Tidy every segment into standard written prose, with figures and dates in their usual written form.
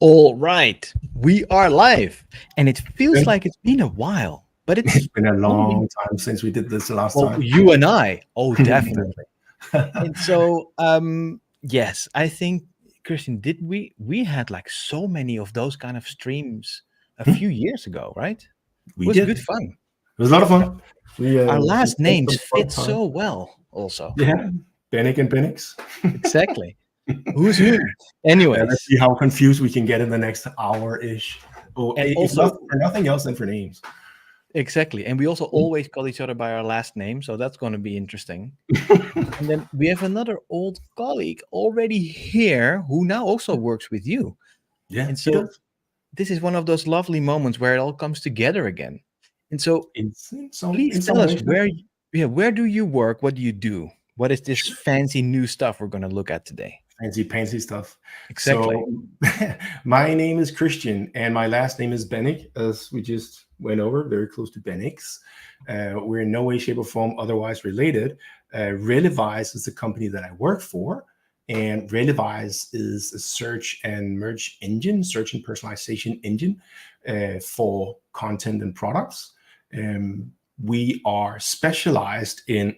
All right, we are live, and it feels It's like it's been a while, but it's been a only been, long time since we did this the last well, time. you and I. Oh, definitely. And so, yes, I think, Christian, did we had like so many of those kind of streams a few years ago, right? It We was did. good It fun. was a lot of fun. Our We last spent names some fun fit time. so well, also. Yeah, Bennick and Benniks. Exactly. Who's who? Let's Anyways, see how confused we can get in the next hour-ish. Or and if not also for nothing else, then for names. exactly, and we also always call each other by our last name, so that's going to be interesting. And then we have another old colleague already here who now also works with you. Yeah, And he so does. this is one of those lovely moments where it all comes together again. And so please In tell some us ways, yeah. where do you work? What do you do? What is this Sure. fancy new stuff we're going to look at today? Fancy stuff. Exactly. So my name is Christian and my last name is Bennich, as we just went over, very close to Benniks. We're in no way, shape, or form otherwise related. Relewise is the company that I work for, and Relewise is a search and merge engine, search and personalization engine for content and products. We are specialized in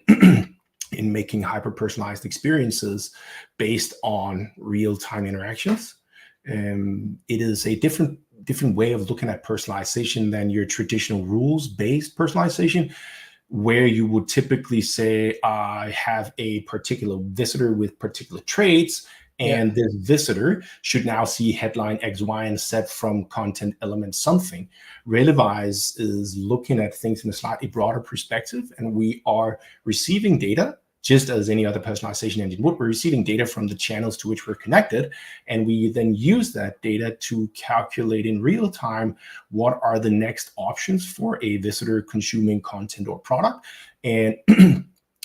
in making hyper personalized experiences based on real time interactions. It is a different way of looking at personalization than your traditional rules based personalization, where you would typically say, I have a particular visitor with particular traits, Yeah. and this visitor should now see headline X, Y, and Z from content element something. Relevise is looking at things in a slightly broader perspective, and we are receiving data just as any other personalization engine would. We're receiving data from the channels to which we're connected, and we then use that data to calculate in real time what are the next options for a visitor consuming content or product. And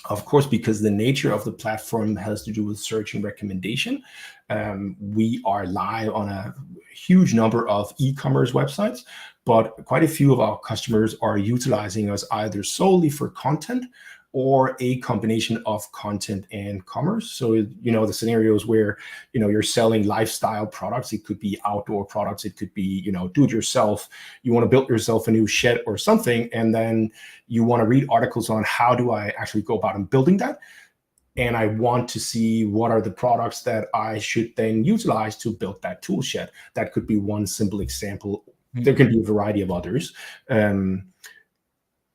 of course, because the nature of the platform has to do with search and recommendation, we are live on a huge number of e-commerce websites, but quite a few of our customers are utilizing us either solely for content or a combination of content and commerce. So, the scenarios where, you're selling lifestyle products, it could be outdoor products, it could be, do it yourself. You want to build yourself a new shed or something, and then you want to read articles on how do I actually go about building that. And I want to see what are the products that I should then utilize to build that tool shed. That could be one simple example. There can be a variety of others.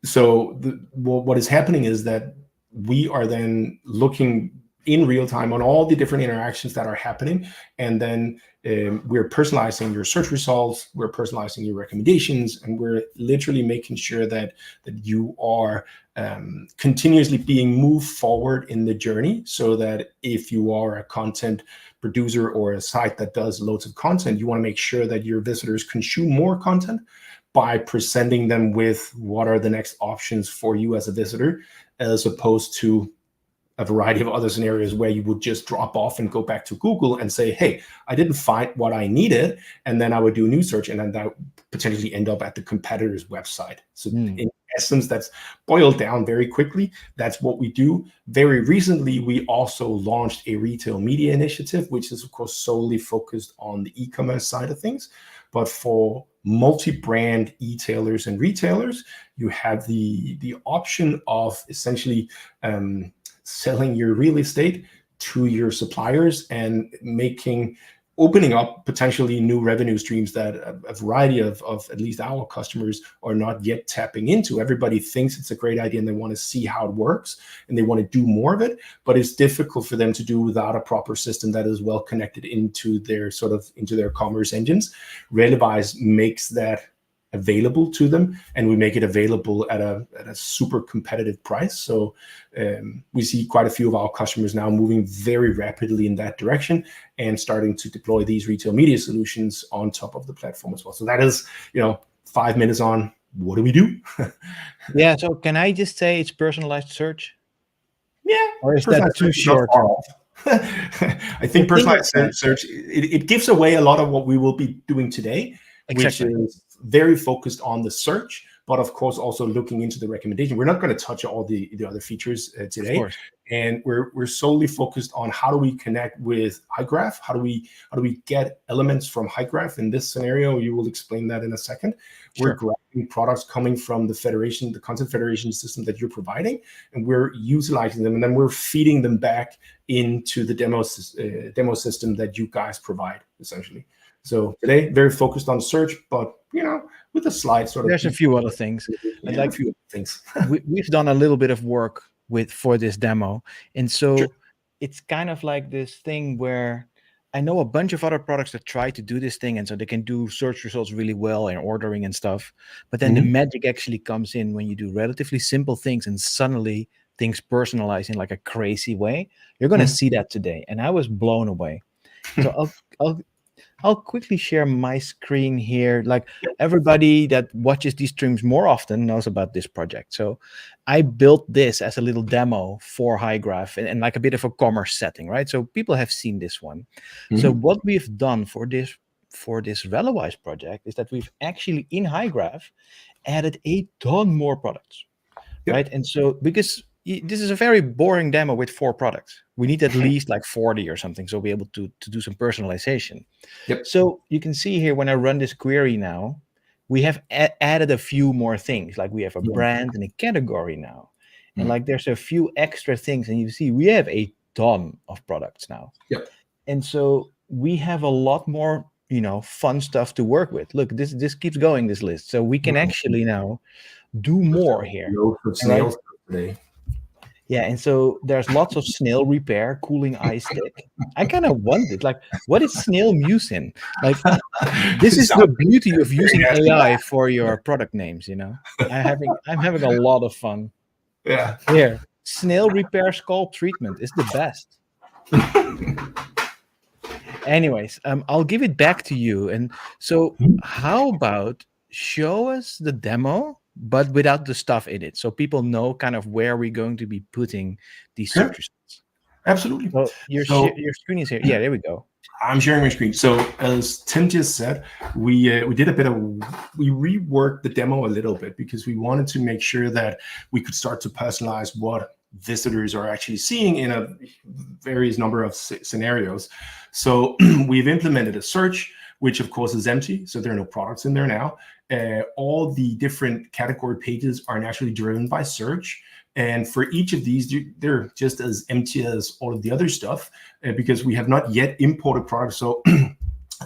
So what is happening is that we are then looking in real time on all the different interactions that are happening, and then we're personalizing your search results, we're personalizing your recommendations, and we're literally making sure that you are continuously being moved forward in the journey, so that if you are a content producer or a site that does loads of content, you want to make sure that your visitors consume more content by presenting them with what are the next options for you as a visitor, as opposed to a variety of other scenarios where you would just drop off and go back to Google and say, hey, I didn't find what I needed. And then I would do a new search, and then that would potentially end up at the competitor's website. So in essence, that's boiled down very quickly. That's what we do. Very recently, we also launched a retail media initiative, which is, of course, solely focused on the e-commerce side of things. But for multi-brand e-tailers and retailers, you have the option of essentially selling your real estate to your suppliers and opening up potentially new revenue streams that a variety of at least our customers are not yet tapping into. Everybody thinks it's a great idea and they want to see how it works and they want to do more of it, but it's difficult for them to do without a proper system that is well connected into their commerce engines. Relevise makes that available to them, and we make it available at a super competitive price. So we see quite a few of our customers now moving very rapidly in that direction and starting to deploy these retail media solutions on top of the platform as well. So that is 5 minutes on what do we do. Yeah, so can I just say it's personalized search? Yeah, Or is that personalized too search is not short? far off. I think The thing is personalized that search, it gives away a lot of what we will be doing today, which exactly. is very focused on the search, but of course also looking into the recommendation. We're not going to touch all the other features Of today. course. And we're solely focused on how do we connect with Hygraph? How do we get elements from Hygraph? In this scenario, you will explain that in a second. Sure. We're grabbing products coming from the federation, the content federation system that you're providing, and we're utilizing them, and then we're feeding them back into the demo system that you guys provide, essentially. So today, very focused on search, but with a slide sort of. There's a few other things. Yeah, a few other things. We've done a little bit of work for this demo, and so it's kind of like this thing where I know a bunch of other products that try to do this thing, and so they can do search results really well and ordering and stuff. But then the magic actually comes in when you do relatively simple things, and suddenly things personalize in like a crazy way. You're going to see that today, and I was blown away. So I'll quickly share my screen here. Like everybody that watches these streams more often knows about this project. So I built this as a little demo for Hygraph and like a bit of a commerce setting, right? So people have seen this one. So what we've done for this Relewise project is that we've actually in Hygraph added a ton more products, right? And so because this is a very boring demo with 4 products. We need at least like 40 or something, so we'll be able to do some personalization. So you can see here when I run this query now, we have added a few more things. Like we have a brand and a category now. And like there's a few extra things, and you see we have a ton of products now. And so we have a lot more, fun stuff to work with. Look, this keeps going, this list. So we can actually now do more here. Snails today. Yeah, and so there's lots of snail repair, cooling ice stick. I kind of wondered, like, what is snail mucin? Like, this is the beauty of using AI for your product names. I'm having a lot of fun. Yeah. Here, snail repair scalp treatment is the best. Anyways, I'll give it back to you. And so, how about show us the demo, but without the stuff in it, so people know kind of where we're going to be putting these search results. Absolutely. So your screen is here. Yeah, there we go. I'm sharing my screen. So as Tim just said, we reworked the demo a little bit because we wanted to make sure that we could start to personalize what visitors are actually seeing in a various number of scenarios. So we've implemented a search, which of course is empty. So there are no products in there now. All the different category pages are naturally driven by search. And for each of these, they're just as empty as all of the other stuff because we have not yet imported products. So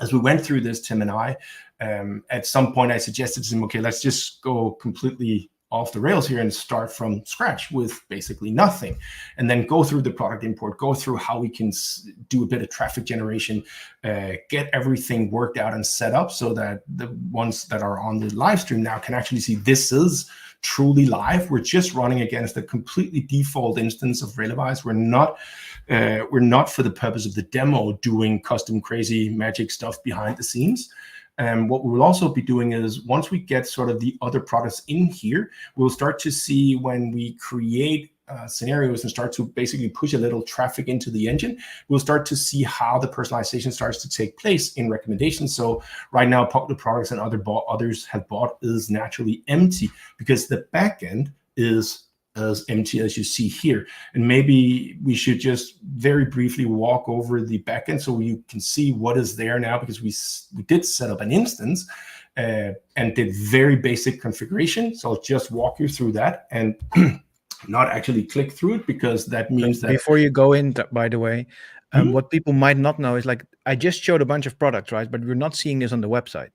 as we went through this, Tim and I, at some point I suggested to him, okay, let's just go completely off the rails here and start from scratch with basically nothing, and then go through the product import, go through how we can do a bit of traffic generation, get everything worked out and set up so that the ones that are on the live stream now can actually see this is truly live. We're just running against a completely default instance of Relewise. We're not for the purpose of the demo doing custom crazy magic stuff behind the scenes. And what we will also be doing is once we get sort of the other products in here, we'll start to see when we create scenarios and start to basically push a little traffic into the engine, we'll start to see how the personalization starts to take place in recommendations. So right now, popular products and others have bought is naturally empty because the backend is as empty as you see here. And maybe we should just very briefly walk over the backend so you can see what is there now, because we did set up an instance and did very basic configuration. So I'll just walk you through that and not actually click through it, because that means that before you go in, by the way, what people might not know is, like, I just showed a bunch of products, right? But we're not seeing this on the website.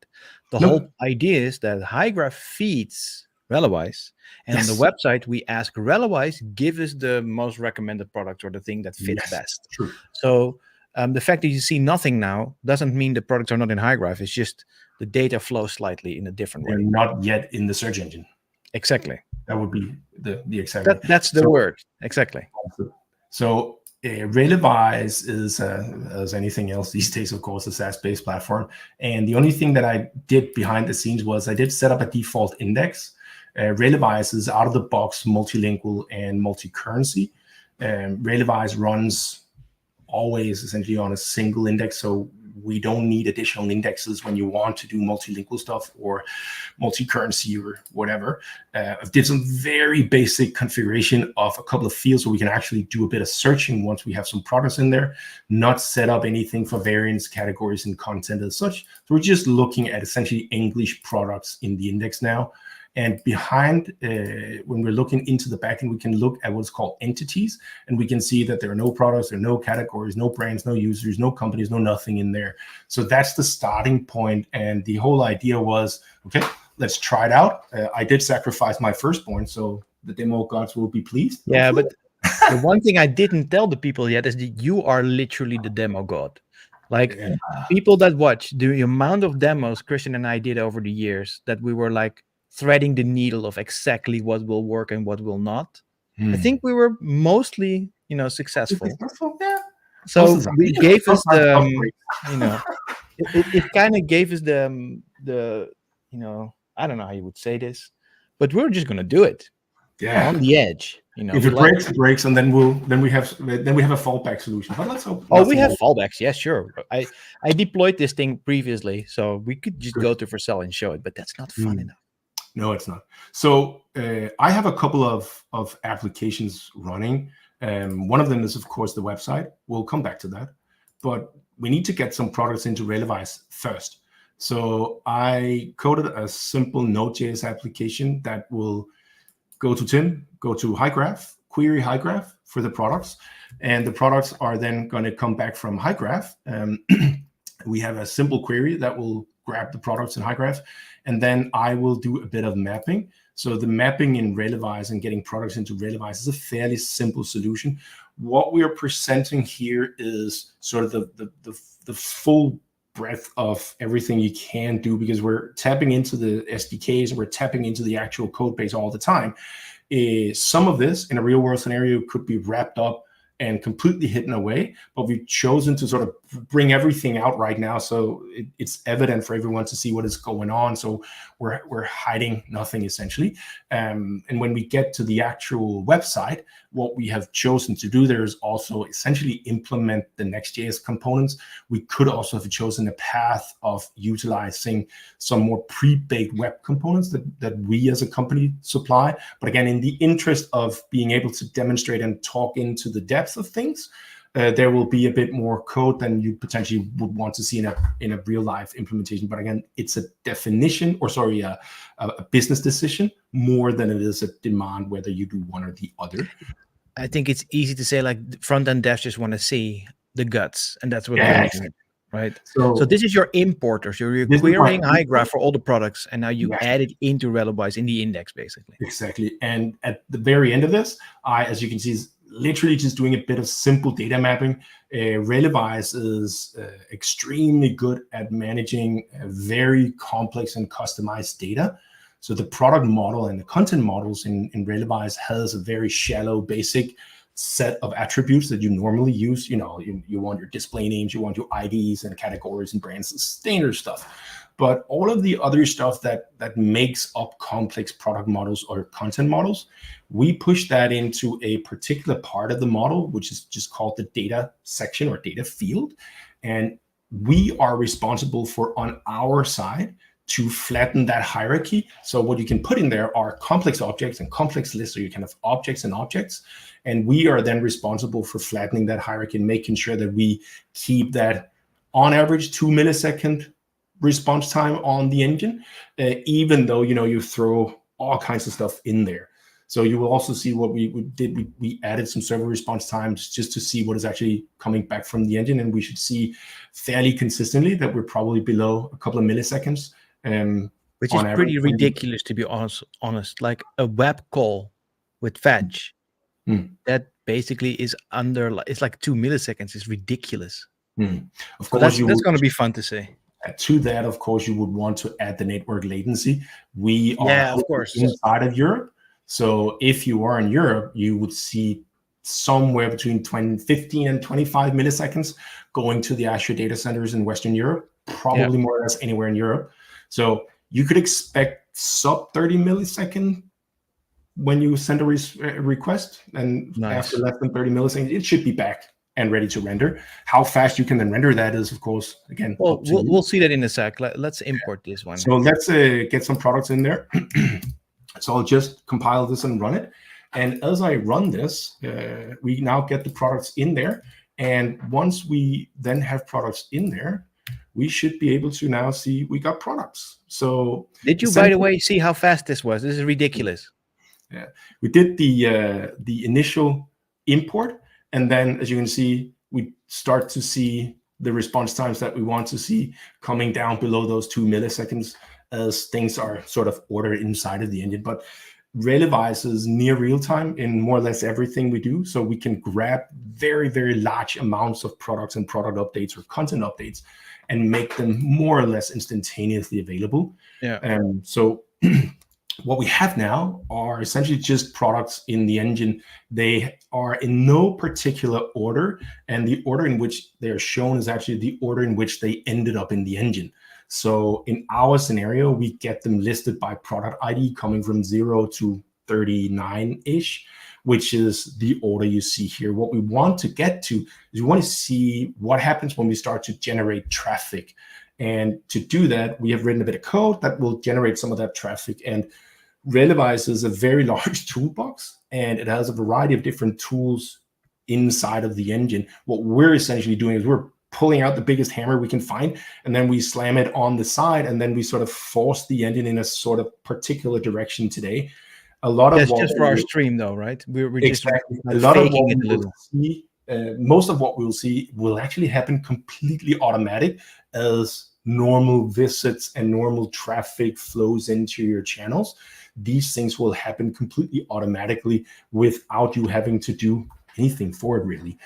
The whole idea is that Hygraph feeds Relewise, and on the website we ask Relewise, give us the most recommended product or the thing that fits best. True. So the fact that you see nothing now doesn't mean the products are not in Hygraph. It's just the data flows slightly in a different way. They're not yet in the search engine. Exactly. That would be the exact. That's the word. Exactly. So Relewise is, as anything else these days, of course, a SaaS-based platform. And the only thing that I did behind the scenes was I did set up a default index. Relewise is out of the box multilingual and multi-currency. Relewise runs always essentially on a single index. So we don't need additional indexes when you want to do multilingual stuff or multi-currency or whatever. I did some very basic configuration of a couple of fields so we can actually do a bit of searching once we have some products in there, not set up anything for variants, categories, and content as such. So we're just looking at essentially English products in the index now. And behind, when we're looking into the backend, we can look at what's called entities, and we can see that there are no products, there are no categories, no brands, no users, no companies, no nothing in there. So that's the starting point. And the whole idea was, okay, let's try it out. I did sacrifice my firstborn, so the demo gods will be pleased. Yeah, but the one thing I didn't tell the people yet is that you are literally the demo god. Like, people that watch the amount of demos Christian and I did over the years, that we were like threading the needle of exactly what will work and what will not. I think we were mostly, successful. Yeah. So we gave us the, it kind of gave us the, I don't know how you would say this, but we're just gonna do it. Yeah, on the edge. If it breaks, it breaks, and then we have a fallback solution. But let's hope. Oh, we have fallbacks. Yeah, sure. I deployed this thing previously, so we could just go to Vercel and show it, but that's not fun enough. No, it's not. So I have a couple of applications running. One of them is, of course, the website. We'll come back to that. But we need to get some products into Relewise first. So I coded a simple Node.js application that will go to Tim, go to Hygraph, query Hygraph for the products. And the products are then going to come back from Hygraph. We have a simple query that will grab the products in Hygraph. And then I will do a bit of mapping. So the mapping in Relewise and getting products into Relewise is a fairly simple solution. What we are presenting here is sort of the full breadth of everything you can do, because we're tapping into the SDKs and we're tapping into the actual code base all the time. Some of this in a real world scenario could be wrapped up and completely hidden away, but we've chosen to sort of bring everything out right now, so it's evident for everyone to see what is going on. So we're hiding nothing essentially. And when we get to the actual website, what we have chosen to do there is also essentially implement the Next.js components. We could also have chosen a path of utilizing some more pre-baked web components that we as a company supply. But again, in the interest of being able to demonstrate and talk into the depth of things, there will be a bit more code than you potentially would want to see in a real life implementation. But again, it's a definition, or sorry, a business decision more than it is a demand whether you do one or the other. I think it's easy to say, like, front-end devs just want to see the guts, and that's what Yeah, they're exactly. right? So this is your importer. So you're querying Hygraph for all the products, and now you add it into Relewise in the index, basically. Exactly. And at the very end of this, as you can see, is literally just doing a bit of simple data mapping. Relewise is extremely good at managing very complex and customized data. So the product model and the content models in Relewise has a very shallow, basic set of attributes that you normally use. You want your display names, you want your IDs and categories and brands, standard stuff. But all of the other stuff that makes up complex product models or content models, we push that into a particular part of the model, which is just called the data section or data field. And we are responsible for, on our side, to flatten that hierarchy. So what you can put in there are complex objects and complex lists, so you can have objects and objects. And we are then responsible for flattening that hierarchy and making sure that we keep that on average 2 millisecond response time on the engine, even though you throw all kinds of stuff in there. So you will also see what we did. We added some server response times just to see what is actually coming back from the engine, and we should see fairly consistently that we're probably below a couple of milliseconds. Which is pretty ridiculous, to be honest. Like a web call with fetch, that basically is it's like 2 milliseconds. It's ridiculous. Of course, that's going to be fun to see. To that, of course, you would want to add the network latency. We are of course inside of Europe. So if you are in Europe, you would see somewhere between 15 and 25 milliseconds going to the Azure data centers in Western Europe, probably more or less anywhere in Europe. So you could expect sub 30 millisecond when you send a request, and after less than 30 milliseconds, it should be back and ready to render. How fast you can then render that is, of course, again, Well, we'll see that in a sec. Let's import this one. So let's get some products in there. So I'll just compile this and run it. And as I run this, we now get the products in there. And once we then have products in there, we should be able to now see we got products. So did you, by the way, see how fast this was? This is ridiculous. Yeah, we did the initial import, and then as you can see, we start to see the response times that we want to see coming down below those 2 milliseconds as things are sort of ordered inside of the engine. But Relewise is near real time in more or less everything we do. So we can grab very, very large amounts of products and product updates or content updates and make them more or less instantaneously available. Yeah. So what we have now are essentially just products in the engine. They are in no particular order, and the order in which they are shown is actually the order in which they ended up in the engine. So in our scenario, we get them listed by product ID coming from 0 to 39-ish, which is the order you see here. What we want to get to is we want to see what happens when we start to generate traffic. And to do that, we have written a bit of code that will generate some of that traffic. And Relewise is a very large toolbox, and it has a variety of different tools inside of the engine. What we're essentially doing is we're pulling out the biggest hammer we can find, and then we slam it on the side, and then we sort of force the engine in a sort of particular direction today. A lot of that's just for our stream, though, right? We're exactly just a lot of what it we will see. Most of what we'll see will actually happen completely automatic as normal visits and normal traffic flows into your channels. These things will happen completely automatically without you having to do anything for it, really.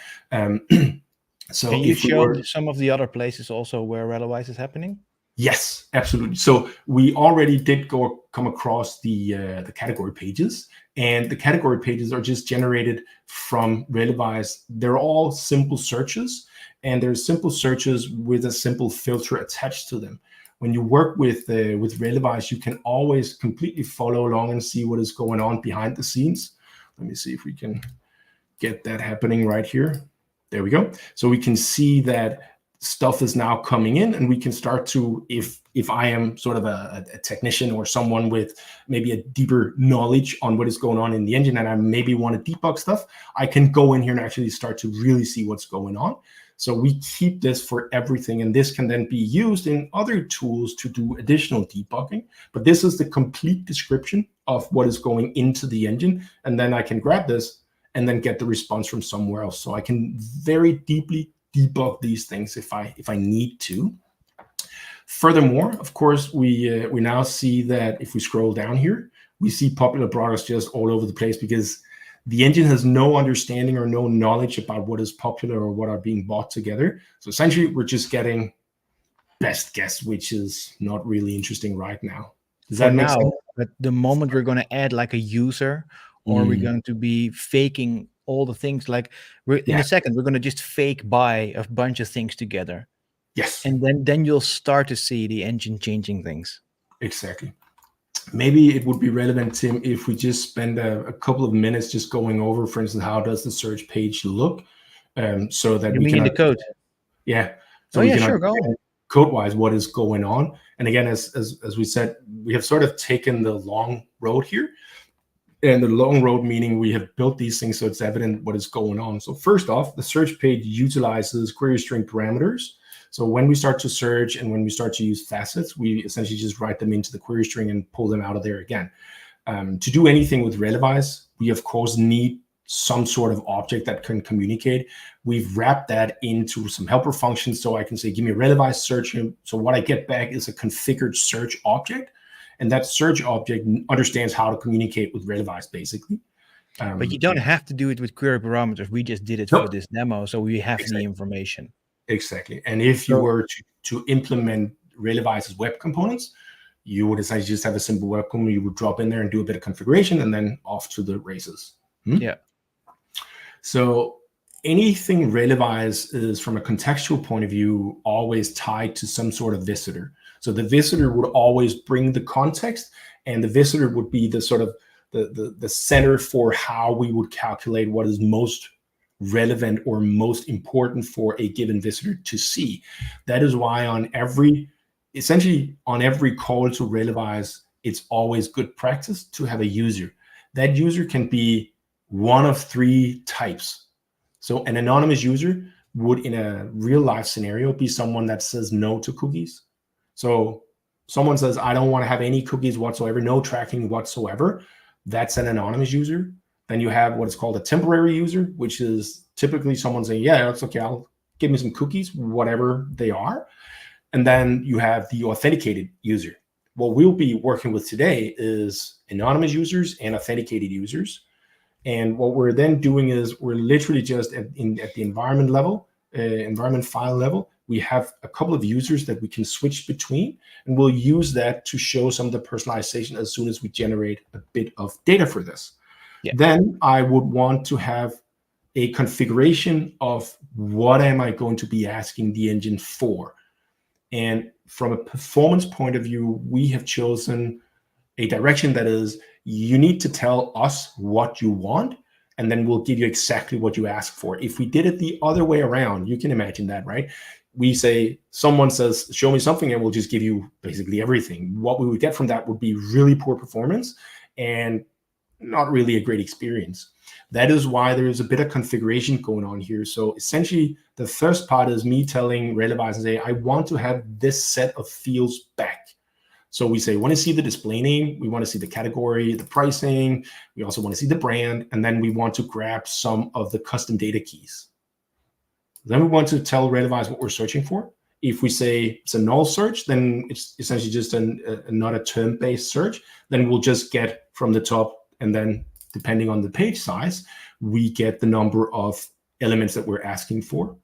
So can you show some of the other places also where Relewise is happening? Yes, absolutely. So we already did come across the category pages, and the category pages are just generated from Relewise. They're all simple searches, and they're simple searches with a simple filter attached to them. When you work with Relewise, you can always completely follow along and see what is going on behind the scenes. Let me see if we can get that happening right here. There we go. So we can see that stuff is now coming in, and we can start to, if I am sort of a technician or someone with maybe a deeper knowledge on what is going on in the engine, and I maybe want to debug stuff, I can go in here and actually start to really see what's going on. So we keep this for everything, and this can then be used in other tools to do additional debugging. But this is the complete description of what is going into the engine, and then I can grab this and then get the response from somewhere else. So I can very deeply debug these things if I need to. Furthermore, of course, we now see that if we scroll down here, we see popular products just all over the place, because the engine has no understanding or no knowledge about what is popular or what are being bought together. So essentially, we're just getting best guess, which is not really interesting right now. Does that make sense? But the moment we're going to add like a user, or we're going to be faking all the things, like in a second, we're going to just fake buy a bunch of things together. Yes. And then you'll start to see the engine changing things. Exactly. Maybe it would be relevant, Tim, if we just spend a couple of minutes just going over, for instance, how does the search page look, so that we can in the code. Yeah. So we can sure, go code-wise what is going on. And again, as we said, we have sort of taken the long road here. And the long road meaning we have built these things so it's evident what is going on. So first off, the search page utilizes query string parameters. So when we start to search and when we start to use facets, we essentially just write them into the query string and pull them out of there again. To do anything with Relewise, we of course need some sort of object that can communicate. We've wrapped that into some helper functions, so I can say, give me a Relewise search. So what I get back is a configured search object. And that search object understands how to communicate with Relewise, basically. But you don't have to do it with query parameters. We just did it for this demo, so we have the information. Exactly. And if you were to implement Relewise's web components, you would essentially just have a simple web component. You would drop in there and do a bit of configuration, and then off to the races. Yeah. So anything Relewise is, from a contextual point of view, always tied to some sort of visitor. So the visitor would always bring the context, and the visitor would be the sort of the center for how we would calculate what is most relevant or most important for a given visitor to see. That is why essentially on every call to Relewise, it's always good practice to have a user. That user can be one of three types. So an anonymous user would, in a real life scenario, be someone that says no to cookies. So someone says, I don't want to have any cookies whatsoever, no tracking whatsoever. That's an anonymous user. Then you have what is called a temporary user, which is typically someone saying, yeah, it's okay, I'll give me some cookies, whatever they are. And then you have the authenticated user. What we'll be working with today is anonymous users and authenticated users. And what we're then doing is we're literally just at the environment level, environment file level, we have a couple of users that we can switch between, and we'll use that to show some of the personalization as soon as we generate a bit of data for this. Yeah. Then I would want to have a configuration of what am I going to be asking the engine for. And from a performance point of view, we have chosen a direction that is, you need to tell us what you want, and then we'll give you exactly what you ask for. If we did it the other way around, you can imagine that, right? We say, someone says, show me something, and we'll just give you basically everything. What we would get from that would be really poor performance and not really a great experience. That is why there is a bit of configuration going on here. So essentially, the first part is me telling Relewise and say, I want to have this set of fields back. So we say, we want to see the display name, we want to see the category, the pricing, we also want to see the brand, and then we want to grab some of the custom data keys. Then we want to tell Relewise what we're searching for. If we say it's a null search, then it's essentially just not a term-based search. Then we'll just get from the top, and then depending on the page size, we get the number of elements that we're asking for.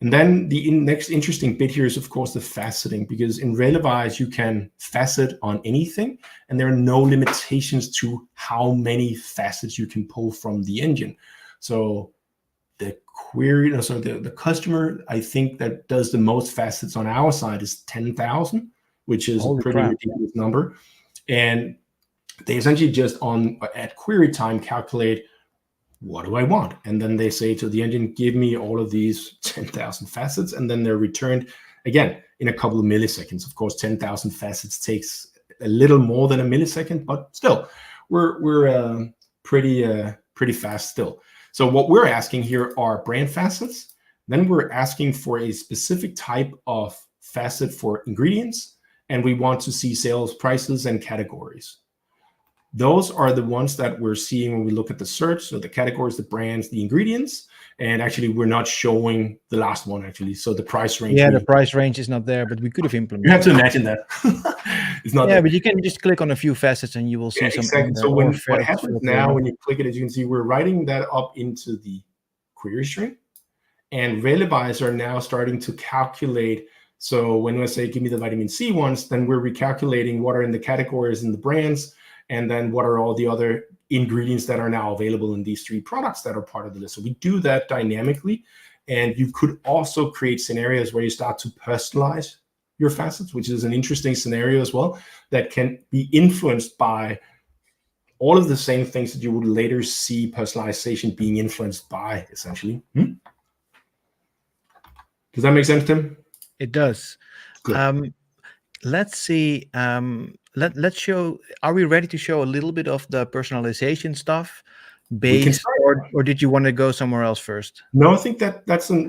And then the next interesting bit here is, of course, the faceting, because in Relewise, you can facet on anything, and there are no limitations to how many facets you can pull from the engine. So the query, so the customer, I think, that does the most facets on our side is 10,000, which is a pretty ridiculous number. And they essentially just at query time calculate, what do I want? And then they say to the engine, give me all of these 10,000 facets, and then they're returned again in a couple of milliseconds. Of course, 10,000 facets takes a little more than a millisecond, but still, we're pretty fast still. So what we're asking here are brand facets. Then we're asking for a specific type of facet for ingredients, and we want to see sales prices and categories. Those are the ones that we're seeing when we look at the search. So the categories, the brands, the ingredients, and actually we're not showing the last one actually. So the price range. Yeah, the price range is not there, but we could have implemented. You have to imagine that. It's not. Yeah, there. But you can just click on a few facets and you will see some. Exactly. So what happens now when you click it, as you can see, we're writing that up into the query string, and Relewise are now starting to calculate. So when we say, give me the vitamin C ones, then we're recalculating what are in the categories and the brands, and then what are all the other ingredients that are now available in these three products that are part of the list. So we do that dynamically. And you could also create scenarios where you start to personalize your facets, which is an interesting scenario as well, that can be influenced by all of the same things that you would later see personalization being influenced by, essentially. Does that make sense, Tim? It does. Let's see. Let's show. Are we ready to show a little bit of the personalization stuff? Or did you want to go somewhere else first? No, I think that's a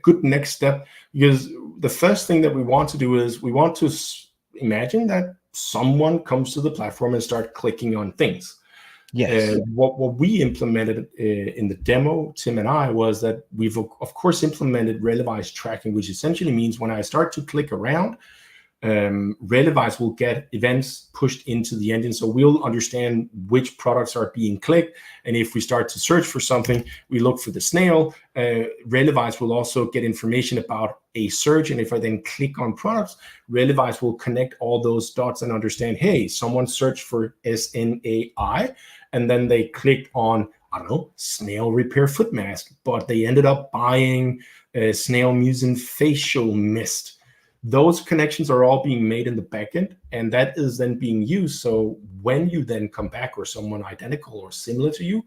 good next step, because the first thing that we want to do is we want to imagine that someone comes to the platform and start clicking on things. Yes. What we implemented in the demo, Tim and I, was that we've of course implemented Relewise tracking, which essentially means when I start to click around, Relewise will get events pushed into the engine, so we'll understand which products are being clicked. And if we start to search for something, we look for the snail. Relewise will also get information about a search, and if I then click on products, Relewise will connect all those dots and understand, hey, someone searched for SNAI, and then they clicked on, I don't know, snail repair foot mask, but they ended up buying snail mucin facial mist. Those connections are all being made in the backend, and that is then being used. So when you then come back, or someone identical or similar to you,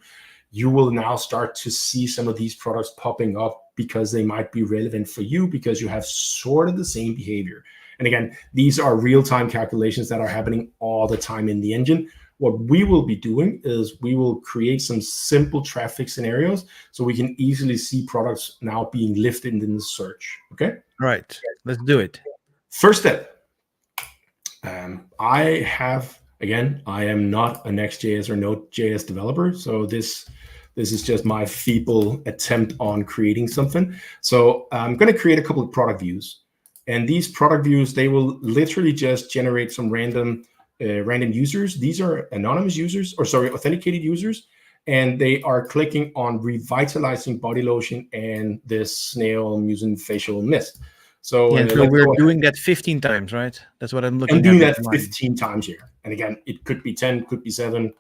you will now start to see some of these products popping up because they might be relevant for you because you have sort of the same behavior. And again, these are real-time calculations that are happening all the time in the engine. What we will be doing is we will create some simple traffic scenarios so we can easily see products now being lifted in the search. Okay? Right. Let's do it. First step. I am not a Next.js or Node.js developer, so this is just my feeble attempt on creating something. So I'm going to create a couple of product views. And these product views, they will literally just generate some random users. These are anonymous users, authenticated users. And they are clicking on revitalizing body lotion and this snail mucin facial mist. So, so we're doing that 15 times, right? That's what I'm looking at. I'm doing that 15 times here. And again, it could be 10, could be 7.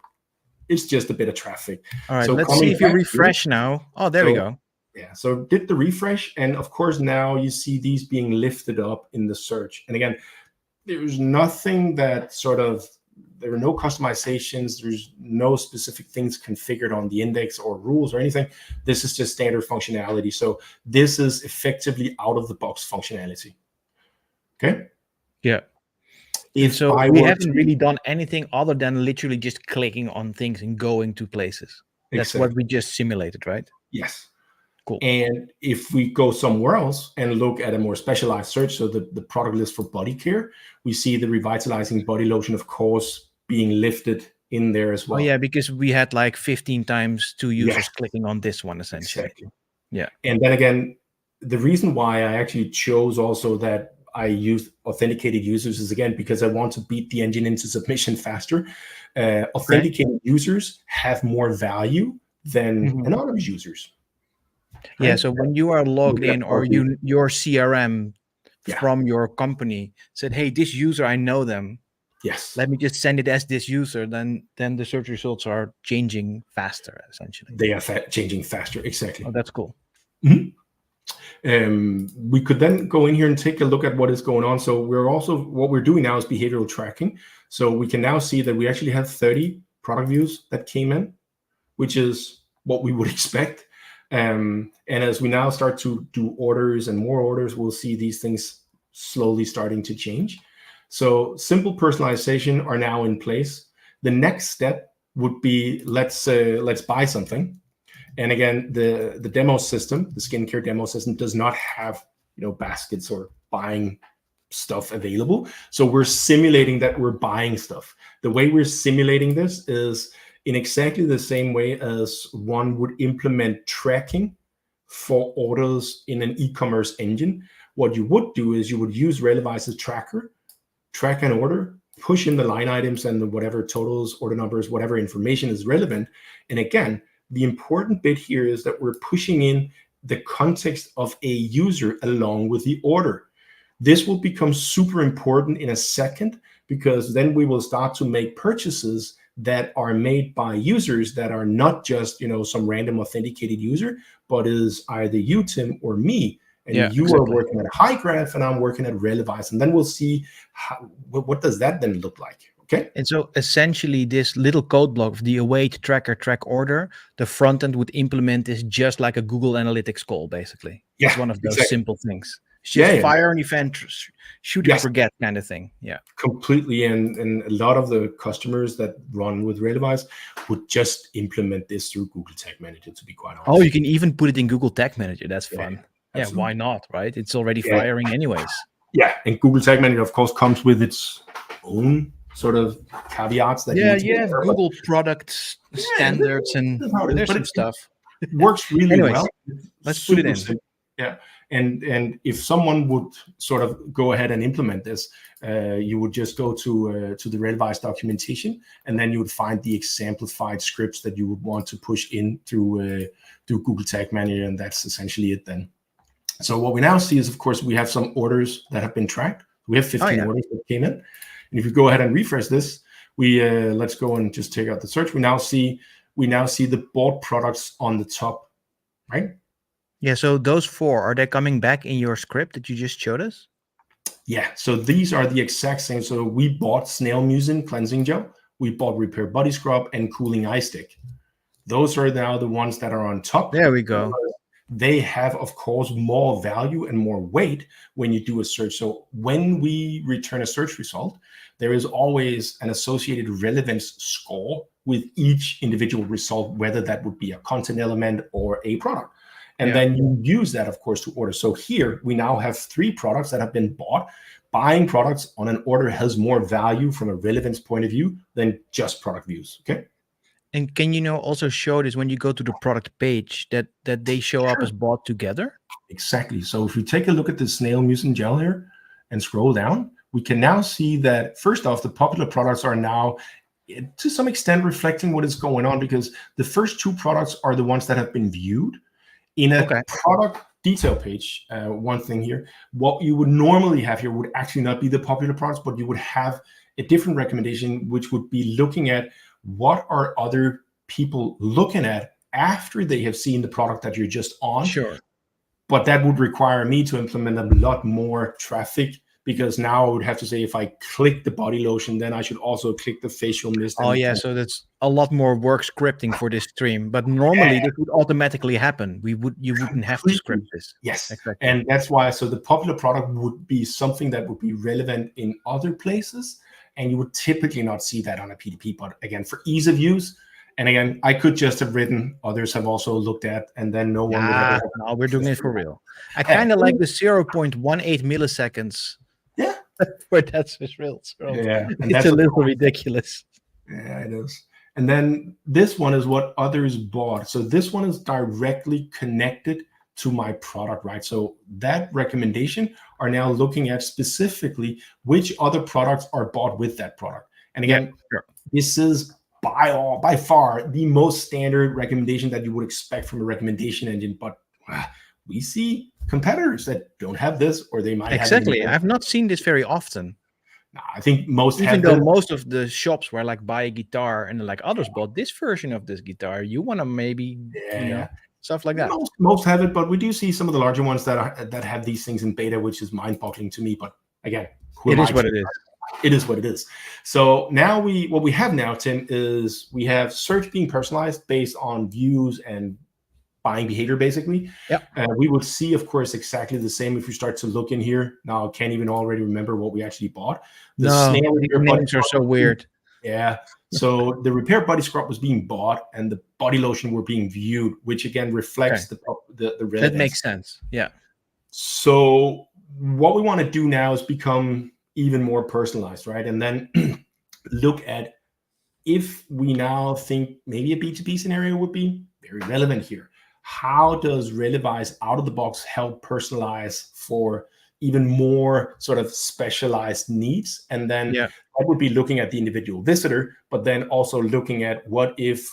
It's just a bit of traffic. All right, so let's see if you refresh now. Oh, there we go. Yeah, so did the refresh. And of course, now you see these being lifted up in the search. And again, there's nothing that there are no customizations. There's no specific things configured on the index or rules or anything. This is just standard functionality. So this is effectively out of the box functionality. Okay. Yeah. So we haven't really done anything other than literally just clicking on things and going to places. That's what we just simulated, right? Yes. Cool. And if we go somewhere else and look at a more specialized search, so the product list for body care, we see the revitalizing body lotion, of course, being lifted in there as well. Oh, yeah, because we had like 15 times 2 users clicking on this one, essentially. Exactly. Yeah. And then again, the reason why I actually chose also that I use authenticated users is, again, because I want to beat the engine into submission faster. Authenticated users have more value than anonymous users. Right? Yeah, so when you are logged in or your CRM from your company said, hey, this user, I know them. Yes. Let me just send it as this user, then the search results are changing faster, essentially. They are changing faster, exactly. Oh, that's cool. We could then go in here and take a look at what is going on. So what we're doing now is behavioral tracking. So we can now see that we actually have 30 product views that came in, which is what we would expect. And as we now start to do orders and more orders, we'll see these things slowly starting to change. So simple personalization are now in place. The next step would be let's buy something. And again, the demo system, the skincare demo system, does not have baskets or buying stuff available. So we're simulating that we're buying stuff. The way we're simulating this is in exactly the same way as one would implement tracking for orders in an e-commerce engine. What you would do is you would use Relewise's tracker, track an order, push in the line items and the whatever totals, order numbers, whatever information is relevant. And again, the important bit here is that we're pushing in the context of a user along with the order. This will become super important in a second, because then we will start to make purchases that are made by users that are not just some random authenticated user, but is either you, Tim, or me. And you are working at Hygraph and I'm working at Relewise. And then we'll see what does that then look like. Okay. And so essentially this little code block of the await tracker track order, the front end would implement this just like a Google Analytics call, basically. Yeah, it's one of those simple things. It's just fire an event, shoot and forget kind of thing. Yeah, completely. And a lot of the customers that run with Relewise would just implement this through Google Tag Manager, to be quite honest. Oh, you can even put it in Google Tag Manager. That's fun. Yeah, why not, right? It's already firing anyways. Yeah, and Google Tag Manager, of course, comes with its own sort of caveats. That you have Google product standards and there's some stuff. It works really well. Let's put it in. Simple. Yeah. And if someone would sort of go ahead and implement this, you would just go to the Relewise documentation, and then you would find the exemplified scripts that you would want to push in through Google Tag Manager, and that's essentially it then. So what we now see is, of course, we have some orders that have been tracked. We have 15 orders that came in. And if you go ahead and refresh this, we let's go and just take out the search. We now see the bought products on the top, right? Yeah, so those 4, are they coming back in your script that you just showed us? Yeah, so these are the exact same. So we bought snail mucin cleansing gel, we bought repair body scrub and cooling eye stick. Those are now the ones that are on top. There we go. They have, of course, more value and more weight when you do a search. So when we return a search result, there is always an associated relevance score with each individual result, whether that would be a content element or a product. And then you use that, of course, to order. So here we now have 3 products that have been bought. Buying products on an order has more value from a relevance point of view than just product views. Okay. And can you also show this when you go to the product page that they show up as bought together? Exactly. So if we take a look at the snail mucin gel here and scroll down, we can now see that first off, the popular products are now to some extent reflecting what is going on, because the first 2 products are the ones that have been viewed in a product detail page. One thing here, what you would normally have here would actually not be the popular products, but you would have a different recommendation, which would be looking at what are other people looking at after they have seen the product that you're just on. Sure. But that would require me to implement a lot more traffic, because now I would have to say, if I click the body lotion, then I should also click the facial mist. Oh yeah, so that's a lot more work scripting for this stream. But normally this would automatically happen. You wouldn't have to script this. Yes, exactly. And that's why. So the popular product would be something that would be relevant in other places, and you would typically not see that on a PDP. But again, for ease of use, and again, I could just have written, others have also looked at, and then no one would ever. No, we're doing it for real. I kind of like the 0.18 milliseconds. Yeah. For that Swiss results. Yeah. And it's a little ridiculous. Yeah, it is. And then this one is what others bought. So this one is directly connected to my product, right? So that recommendation are now looking at specifically which other products are bought with that product. And again, this is by far the most standard recommendation that you would expect from a recommendation engine. But we see competitors that don't have this, or they might have I've not seen this very often. No, I think most even though most of the shops were like, buy a guitar, and like others bought this version of this guitar, you want to maybe stuff like that. Most have it, but we do see some of the larger ones that have these things in beta, which is mind-boggling to me. But again, it is what it is. It is what it is. So now what we have now, Tim, is we have search being personalized based on views and buying behavior, basically. We would see, of course, exactly the same if we start to look in here. Now I can't even already remember what we actually bought. The names are so weird. Yeah. So the repair body scrub was being bought, and the body lotion were being viewed, which again reflects the relevance. That makes sense. Yeah. So what we want to do now is become even more personalized, right? And then look at, if we now think maybe a B2B scenario would be very relevant here. How does Relewise out of the box help personalize for even more sort of specialized needs? And then that would be looking at the individual visitor, but then also looking at, what if,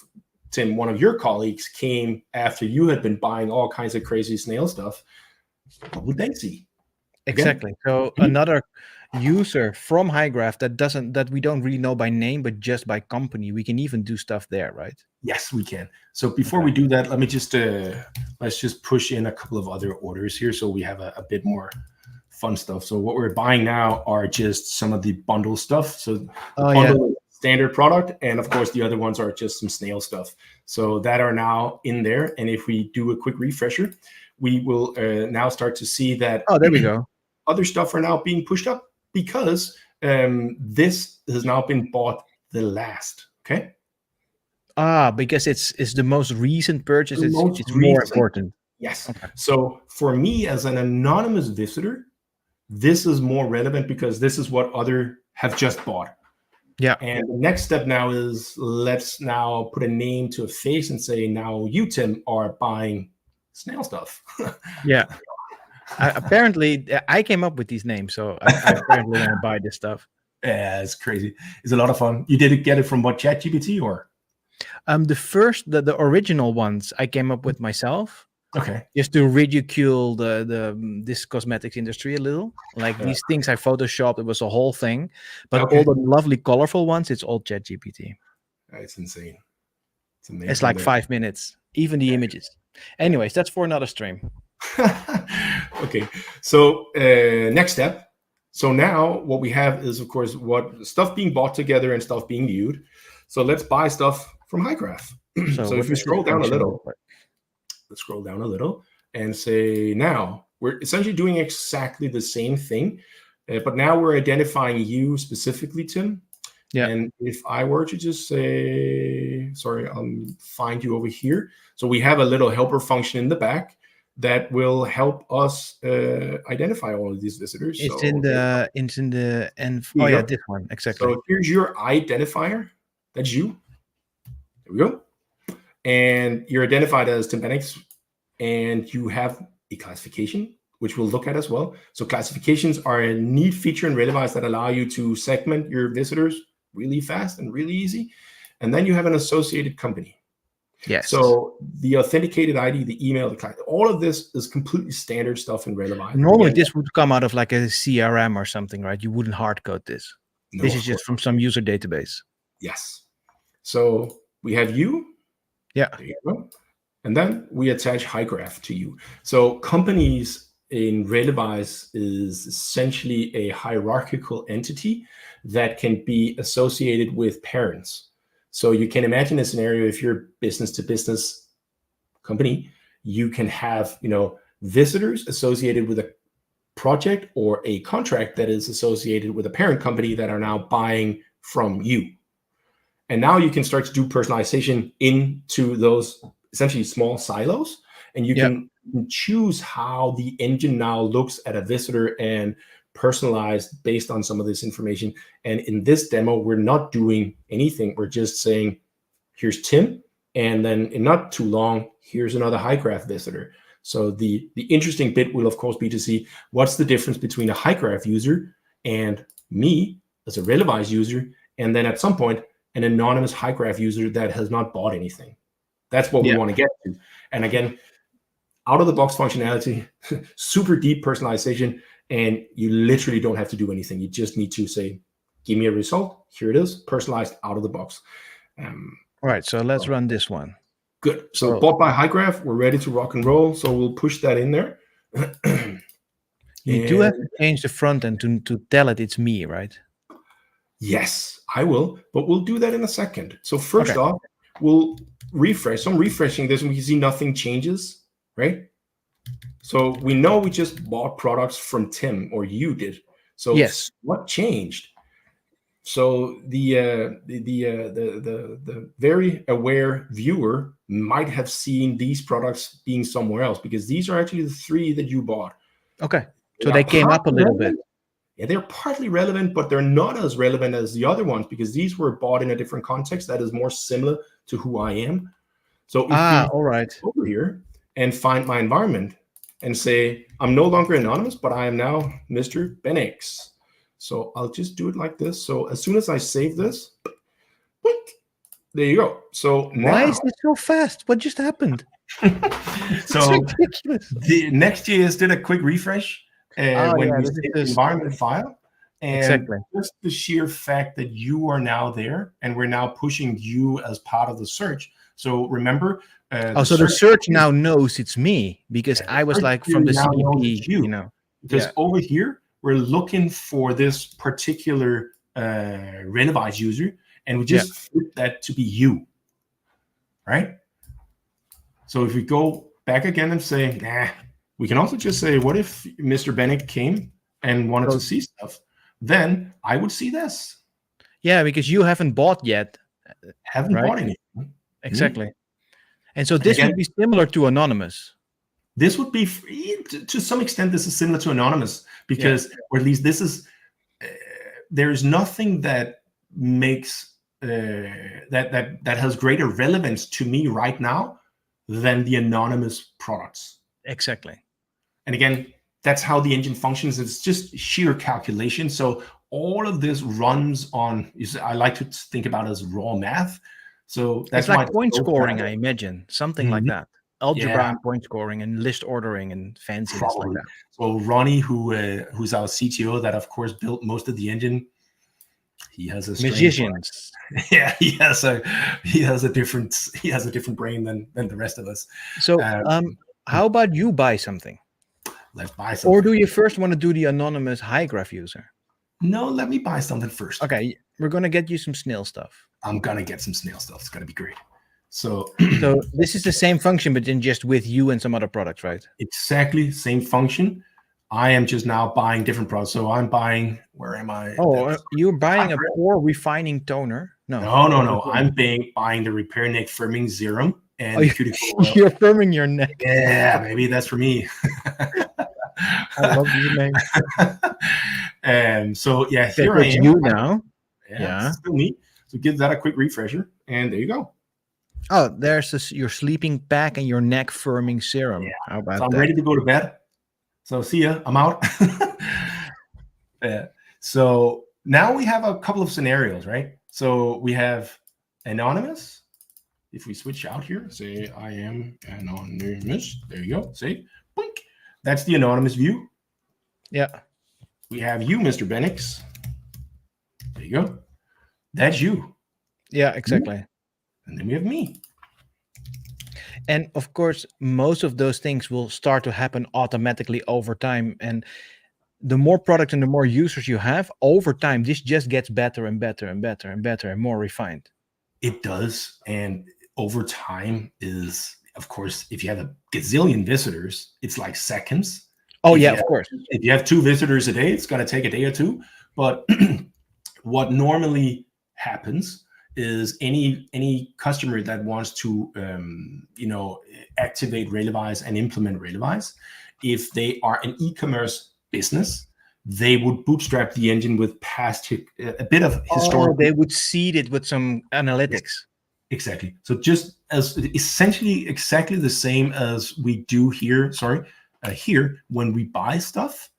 Tim, one of your colleagues came after you had been buying all kinds of crazy snail stuff? What would they see? Exactly. So another user from Hygraph that we don't really know by name, but just by company, we can even do stuff there, right? Yes, we can. So before we do that, let me just let's just push in a couple of other orders here, so we have a bit more fun stuff. So what we're buying now are just some of the bundle stuff. So bundle standard product, and of course the other ones are just some snail stuff. So that are now in there. And if we do a quick refresher, we will now start to see that. Oh, there we go. Other stuff are now being pushed up, because this has now been bought the last. Okay. Because it's the most recent purchase. It's more important. Yes. Okay. So for me as an anonymous visitor, this is more relevant, because this is what other have just bought. Yeah. And the next step now is, let's now put a name to a face and say, now you, Tim, are buying snail stuff. Yeah. Apparently, I came up with these names, so I apparently want to buy this stuff. Yeah, it's crazy. It's a lot of fun. You did get it from what, ChatGPT or? The original ones I came up with myself. Okay. Just to ridicule this cosmetics industry a little. Like these things I photoshopped, it was a whole thing. But all the lovely, colorful ones, it's all ChatGPT. It's insane. It's amazing. It's like 5 minutes, even the images. Anyways, that's for another stream. Okay. So next step. So now what we have is, of course, what stuff being bought together and stuff being viewed. So let's buy stuff from Hygraph. So if what we does this scroll down a function little, look like? let's scroll down a little and say, now we're essentially doing exactly the same thing, but now we're identifying you specifically, Tim. Yeah. And if I were to just say, sorry, I'll find you over here. So we have a little helper function in the back that will help us identify all of these visitors. It's so in the oh yeah, this one exactly. So here's your identifier. That's you. There we go. And you're identified as Tim Benniks, and you have a classification, which we'll look at as well. So classifications are a neat feature in Relewise that allow you to segment your visitors really fast and really easy. And then you have an associated company. Yes. So the authenticated ID, the email, the client, all of this is completely standard stuff in Relewise. Normally, this would come out of like a CRM or something, right? You wouldn't hard code this. No, this is just from some user database. Yes. So we have you. Yeah. There you go. And then we attach Hygraph to you. So companies in Relewise is essentially a hierarchical entity that can be associated with parents. So you can imagine a scenario if you're business to business company, you can have, visitors associated with a project or a contract that is associated with a parent company that are now buying from you. And now you can start to do personalization into those essentially small silos, and you can choose how the engine now looks at a visitor and personalize based on some of this information. And in this demo, we're not doing anything. We're just saying, here's Tim, and then in not too long, here's another Hygraph visitor. So the interesting bit will, of course, be to see what's the difference between a Hygraph user and me as a Relewise user, and then at some point, an anonymous Hygraph user that has not bought anything. That's what we want to get to. And again, out of the box functionality, super deep personalization, and you literally don't have to do anything. You just need to say, give me a result. Here it is, personalized out of the box. All right, so let's run this one. Good. So bought by Hygraph, we're ready to rock and roll. So we'll push that in there. You do have to change the front end to tell it it's me, right? Yes, I will, but we'll do that in a second. So first off, we'll refresh. So I'm refreshing this, and we can see nothing changes, right? So we know we just bought products from Tim, or you did. So yes, what changed? So the very aware viewer might have seen these products being somewhere else, because these are actually the 3 that you bought. Okay, so they came up a little bit. Yeah, they're partly relevant, but they're not as relevant as the other ones, because these were bought in a different context that is more similar to who I am. So if all right, over here and find my environment and say, I'm no longer anonymous, but I am now Mr. Benniks. So I'll just do it like this. So as soon as I save this, there you go. So now, why is it so fast? What just happened? So the Next.js did a quick refresh when we saved the environment file. And just the sheer fact that you are now there, and we're now pushing you as part of the search. So remember, so the search now knows it's me, because I was like from the CDP, Because over here, we're looking for this particular Relewise user, and we just flip that to be you, right? So if we go back again and say, nah, we can also just say, what if Mr. Bennich came and wanted to see stuff? Then I would see this. Yeah, because you haven't bought yet. Haven't bought anything. Exactly. And so this would be similar to anonymous. This would be, to some extent, this is similar to anonymous, because, or at least this is, there's nothing that makes, that has greater relevance to me right now than the anonymous products. Exactly. And again, that's how the engine functions. It's just sheer calculation. So all of this runs on, I like to think about it as raw math. So that's it's like point scoring, I imagine, something like that. Algebra and point scoring and list ordering and fanciness like that. So Ronnie, who's our CTO, that of course built most of the engine, he has a magicians. Yeah, he has a different brain than the rest of us. So how about you buy something? Let's buy something. Or do you first want to do the anonymous Hygraph user? No, let me buy something first. Okay, we're gonna get you some snail stuff. I'm gonna get some snail stuff. It's gonna be great. So So this is the same function, but then just with you and some other products, right? exactly same function. I am just now buying different products. So I'm buying, where am I? Oh, you're buying a Hygraph. pore refining toner? No. I'm buying the repair neck firming serum and the cuticle oil. You're firming your neck. Yeah, maybe that's for me. I love these names. So yeah, Okay, here so I it's am. you now. Yeah, still me. So give that a quick refresher, and there you go. Oh, there's this, your sleeping pack and your neck firming serum. Yeah. How about So I'm that? ready to go to bed. So see ya. I'm out. So now we have a couple of scenarios, right? So we have anonymous. If we switch out here, say I am anonymous. There you go. See, blink. That's the anonymous view. Yeah. We have you, Mr. Benniks. There you go. That's you. Yeah, exactly. And then we have me. And of course, most of those things will start to happen automatically over time. And the more product and the more users you have, over time, this just gets better and better and better and better and more refined. It does. And over time is, of course, if you have a gazillion visitors, it's like seconds. Oh, yeah, of course. If you have 2 visitors a day, it's going to take a day or 2. But what normally happens is any customer that wants to activate Relewise and implement Relewise, if they are an e-commerce business, they would bootstrap the engine with a bit of historical. They would seed it with some analytics. Exactly. So just as essentially exactly the same as we do here. Here when we buy stuff,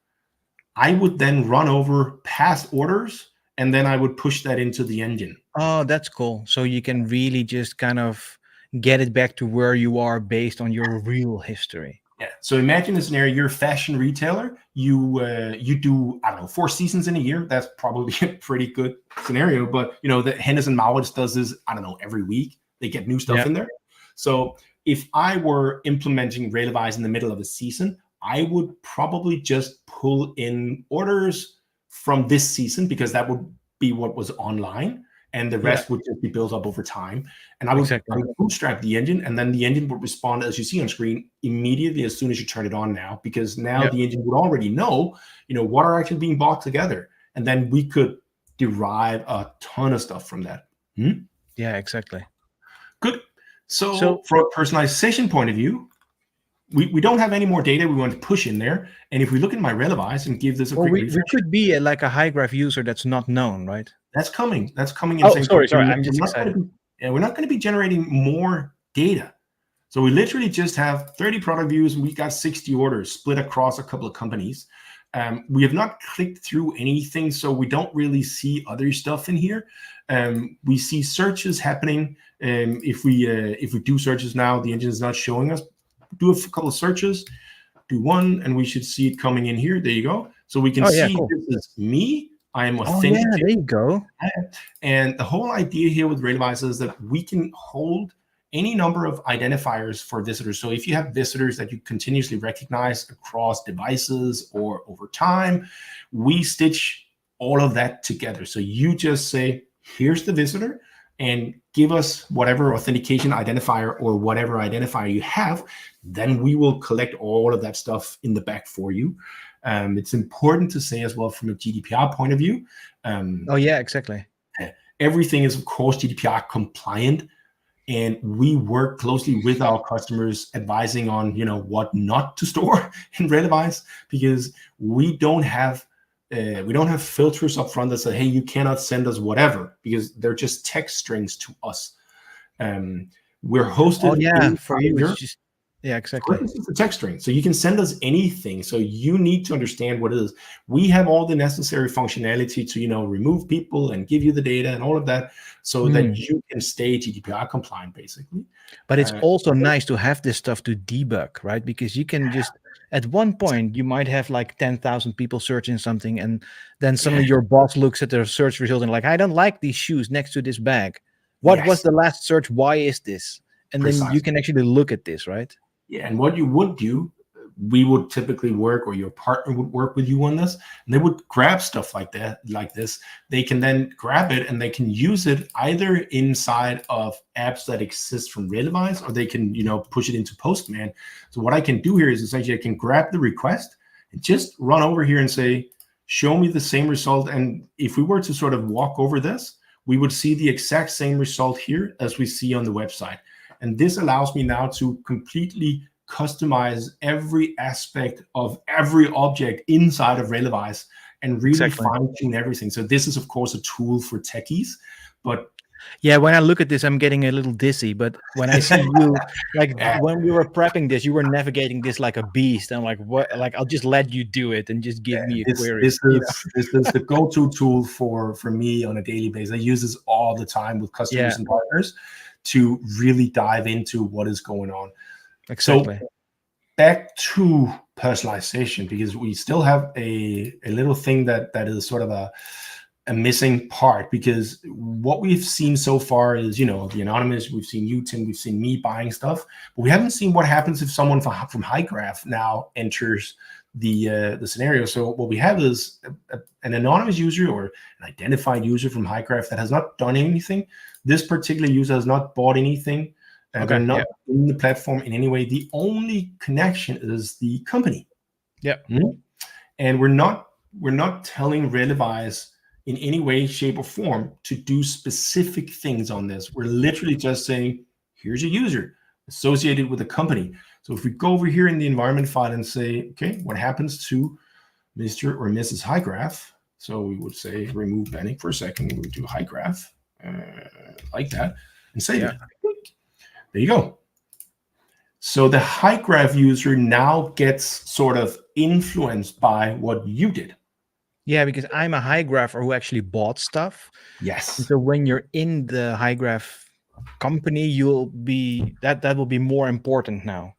I would then run over past orders, and then I would push that into the engine. Oh, that's cool. So you can really just kind of get it back to where you are based on your real history. Yeah. So imagine a scenario: you're a fashion retailer. You do, I don't know, 4 seasons in a year. That's probably a pretty good scenario. But the Hennes and Mauritz does this, I don't know, every week. They get new stuff in there. So if I were implementing Relewise in the middle of a season, I would probably just pull in orders from this season, because that would be what was online, and the rest would just be built up over time. And I would bootstrap the engine, and then the engine would respond, as you see on screen, immediately as soon as you turn it on now, because now the engine would already know, what are actually being bought together. And then we could derive a ton of stuff from that. Yeah, exactly. Good. So from a personalization point of view, we don't have any more data we want to push in there. And if we look at my Relewise and give this a quick refresh, we could be like a Hygraph user that's not known, right? That's coming. That's coming. Oh, sorry. I'm just excited. We're not going to be generating more data. So we literally just have 30 product views, and we got 60 orders split across a couple of companies. We have not clicked through anything, so we don't really see other stuff in here. We see searches happening. If we do searches now, the engine is not showing us. Do a couple of searches, do one, and we should see it coming in here. There you go. So we can see this is me. I am authentic. Oh, yeah, there you go. And the whole idea here with Relewise is that we can hold any number of identifiers for visitors. So if you have visitors that you continuously recognize across devices or over time, we stitch all of that together. So you just say, here's the visitor, and give us whatever authentication identifier or whatever identifier you have. Then we will collect all of that stuff in the back for you. It's important to say as well from a GDPR point of view. Oh, yeah, exactly. Everything is, of course, GDPR compliant. And we work closely with our customers, advising on, what not to store in Relewise, because we don't have filters up front that say, hey, you cannot send us whatever, because they're just text strings to us. We're hosted. Oh, yeah, for you, it's just, yeah, exactly. It's a text string, so you can send us anything. So you need to understand what it is. We have all the necessary functionality to, remove people and give you the data and all of that, so that you can stay GDPR compliant, basically. But it's also nice to have this stuff to debug, right? Because you can just, at one point, you might have like 10,000 people searching something, and then suddenly your boss looks at their search result and like, I don't like these shoes next to this bag. What was the last search? Why is this? And then you can actually look at this, right? Yeah, and what you would do, we would typically work, or your partner would work with you on this, and they would grab stuff like that, like this. They can then grab it and they can use it either inside of apps that exist from Relewise, or they can, push it into Postman. So what I can do here is essentially I can grab the request and just run over here and say, show me the same result. And if we were to sort of walk over this, we would see the exact same result here as we see on the website. And this allows me now to completely customize every aspect of every object inside of Relewise and really fine-tune everything. So this is, of course, a tool for techies, but yeah, when I look at this, I'm getting a little dizzy. But when I see you, like when we were prepping this, you were navigating this like a beast. I'm like, what? Like, I'll just let you do it and just give me a query. This is the go-to tool for me on a daily basis. I use this all the time with customers and partners to really dive into what is going on. Exactly. So back to personalization, because we still have a little thing that is sort of a missing part, because what we've seen so far is, the anonymous, we've seen you, Tim, we've seen me buying stuff, but we haven't seen what happens if someone from Hygraph now enters the scenario. So what we have is an anonymous user or an identified user from Hygraph that has not done anything. This particular user has not bought anything. They're not in the platform in any way. The only connection is the company. Yeah. And we're not telling Relewise in any way, shape, or form to do specific things on this. We're literally just saying, here's a user associated with a company. So if we go over here in the environment file and say, okay, what happens to Mr. or Mrs. Hygraph? So we would say remove Bennik for a second. We would do Hygraph like that and save it. There you go. So the Hygraph user now gets sort of influenced by what you did. Yeah, because I'm a Hygrapher who actually bought stuff. Yes. And so when you're in the Hygraph company, you'll be that will be more important now.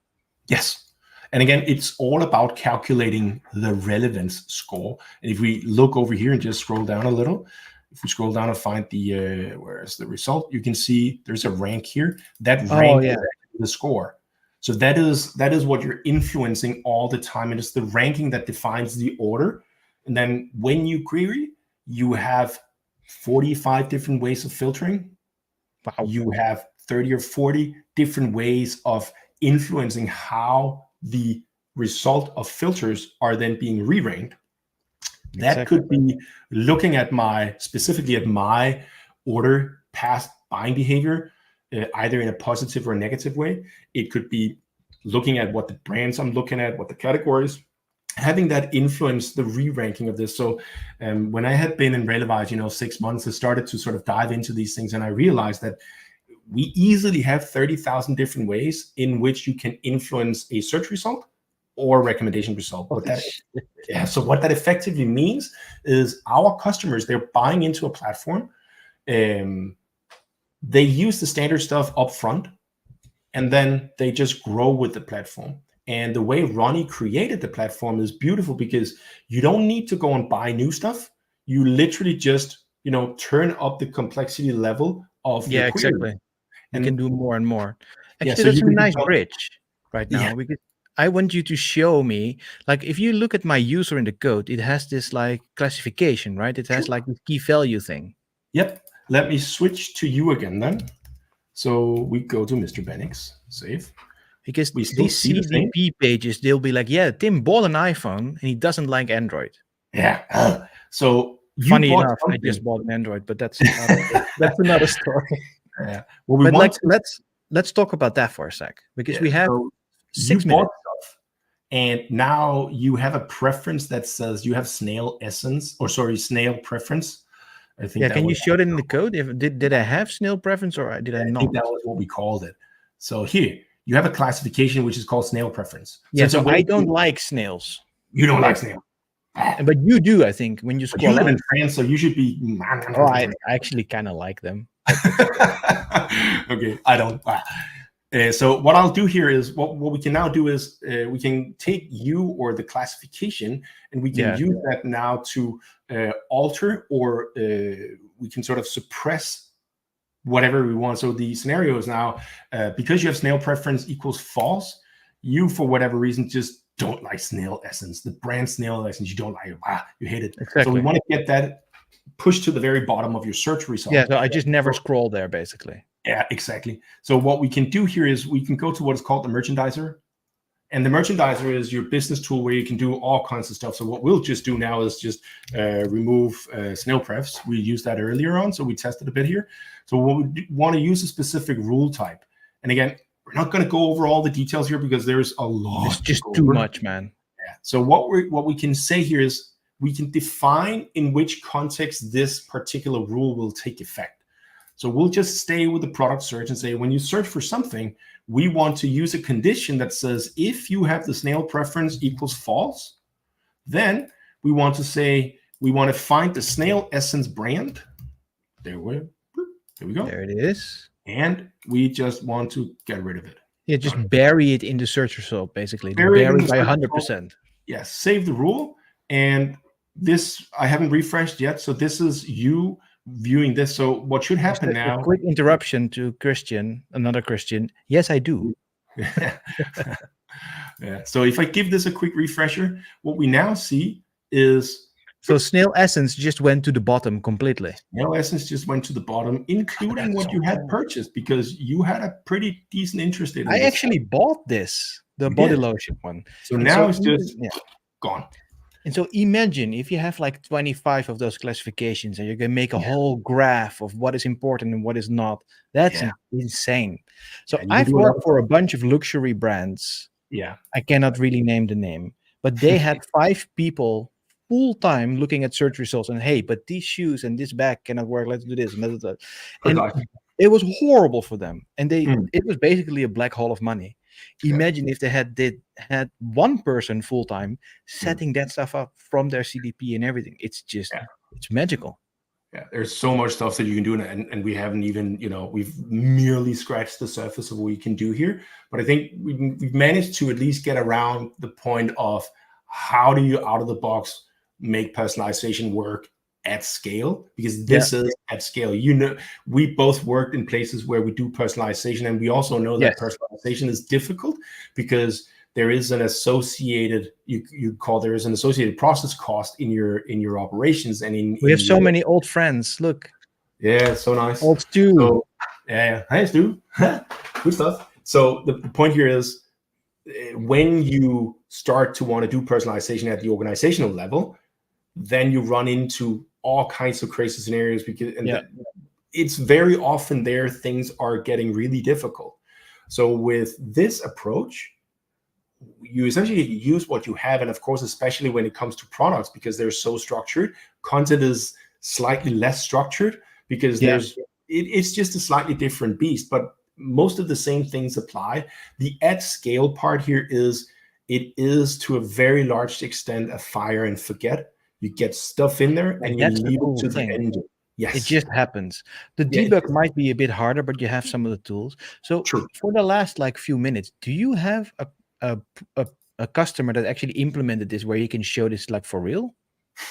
Yes. And again, it's all about calculating the relevance score. And if we look over here and just scroll down a little, if we scroll down and find the where's the result, you can see there's a rank here. That rank is the score. So that is what you're influencing all the time. And it's the ranking that defines the order. And then when you query, you have 45 different ways of filtering. Wow. You have 30 or 40 different ways of influencing how the result of filters are then being re-ranked. That could be looking at specifically at my order past buying behavior, either in a positive or a negative way. It could be looking at what the brands I'm looking at, what the categories, having that influence the re-ranking of this. So when I had been in Relewise, 6 months, I started to sort of dive into these things, and I realized that we easily have 30,000 different ways in which you can influence a search result or recommendation result. So what that effectively means is our customers, they're buying into a platform. They use the standard stuff up front, and then they just grow with the platform. And the way Ronnie created the platform is beautiful, because you don't need to go and buy new stuff. You literally just, turn up the complexity level of your query. Exactly. And you can do more and more. Actually, so that's a nice bridge right now, because I want you to show me, like, if you look at my user in the code, it has this like classification, right? It has like this key value thing. Yep. Let me switch to you again then. So we go to Mr. Benniks, save. Because these CDP pages, they'll be like, yeah, Tim bought an iPhone and he doesn't like Android. Yeah. So funny enough, I just bought an Android, but that's another story. Yeah. Well, but let's talk about that for a sec, because we have 6 minutes. Stuff, and now you have a preference that says you have snail preference. I think. Yeah. Can you show that in the code? Did I have snail preference or did I not? I think that was what we called it. So here you have a classification which is called snail preference. Yeah. So I don't like snails. You don't like snails. But you do, I think, when you scroll. You live in France, so you should be. Oh, I actually kind of like them. Okay, I don't. So what I'll do here is what we can now do is we can take you or the classification, and we can use that now to alter or we can sort of suppress whatever we want. So the scenario is now because you have snail preference equals false, you for whatever reason just don't like snail essence. The brand snail essence, you don't like it. You hate it. Exactly. So we want to get that pushed to the very bottom of your search result. Yeah, so I just never scroll there, basically. Yeah, exactly. So what we can do here is we can go to what is called the merchandiser. And the merchandiser is your business tool where you can do all kinds of stuff. So what we'll just do now is just remove snail prefs. We used that earlier on, so we tested a bit here. So we want to use a specific rule type. And again, we're not going to go over all the details here because there's a lot. It's just too much, man. Yeah. So what we can say here is we can define in which context this particular rule will take effect. So we'll just stay with the product search and say, when you search for something, we want to use a condition that says, if you have the snail preference equals false, then we want to say, we want to find the snail essence brand. There we go. There it is. And we just want to get rid of it. Yeah, just bury it in the search result, basically. Bury it by 100%. Yes, save the rule. And this, I haven't refreshed yet. So this is you viewing this. So what should happen now? A quick interruption to Christian, another Christian. Yes, I do. Yeah. So if I give this a quick refresher, what we now see is... So snail essence just went to the bottom completely. Snail essence just went to the bottom, including what you had purchased, because you had a pretty decent interest in it. I actually bought this, the body lotion one. So now it's just gone. And so imagine if you have like 25 of those classifications and you can make a whole graph of what is important and what is not. That's insane. So I've worked for a bunch of luxury brands. Yeah. I cannot really name the name, but they had 5 people full time looking at search results and, hey, but these shoes and this bag cannot work. Let's do this. And it was horrible for them. And it was basically a black hole of money. Imagine if they had one person full time setting that stuff up from their CDP and everything. It's just it's magical. Yeah, there's so much stuff that you can do, and we haven't even, we've merely scratched the surface of what we can do here. But I think we've managed to at least get around the point of how do you out of the box make personalization work at scale, because this is at scale. We both worked in places where we do personalization, and we also know that personalization is difficult because there is an associated there is an associated process cost in your operations. And we have so many old friends. Look, so nice. Old Stu. So, hi Stu. Good stuff. So the point here is, when you start to want to do personalization at the organizational level, then you run into all kinds of crazy scenarios, because it's very often there things are getting really difficult. So with this approach, you essentially use what you have, and of course, especially when it comes to products, because they're so structured, content is slightly less structured because it's just a slightly different beast, but most of the same things apply. The at scale part here is, it is to a very large extent a fire and forget. You get stuff in there and you leave it to the end. Yes. It just happens. The debug might be a bit harder, but you have some of the tools. So for the last few minutes, do you have a customer that actually implemented this where you can show this for real?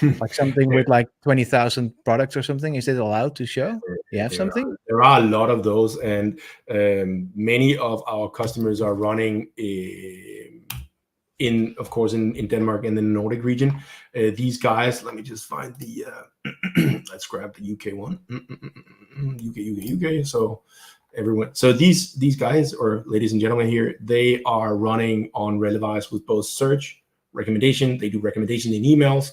Like something with 20,000 products or something? Is it allowed to show? You have something? There are a lot of those, and many of our customers are running of course, in Denmark and the Nordic region. These guys, let me just find the, let's grab the UK one. UK. So everyone, so these guys, or ladies and gentlemen here, they are running on Relewise with both search, recommendation. They do recommendation in emails.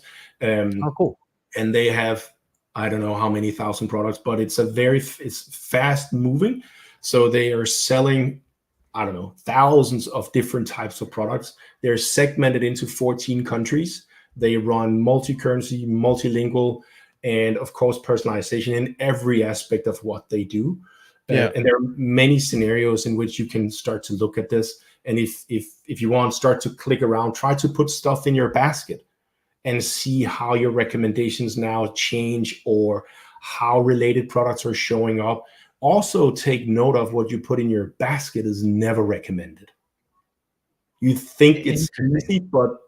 Cool. And they have, I don't know how many thousand products, but it's fast moving. So they are selling, I don't know, thousands of different types of products. They're segmented into 14 countries. They run multi-currency, multilingual, and of course, personalization in every aspect of what they do. And there are many scenarios in which you can start to look at this. And if you want, start to click around, try to put stuff in your basket and see how your recommendations now change, or how related products are showing up. Also take note of what you put in your basket is never recommended. You think it's easy, but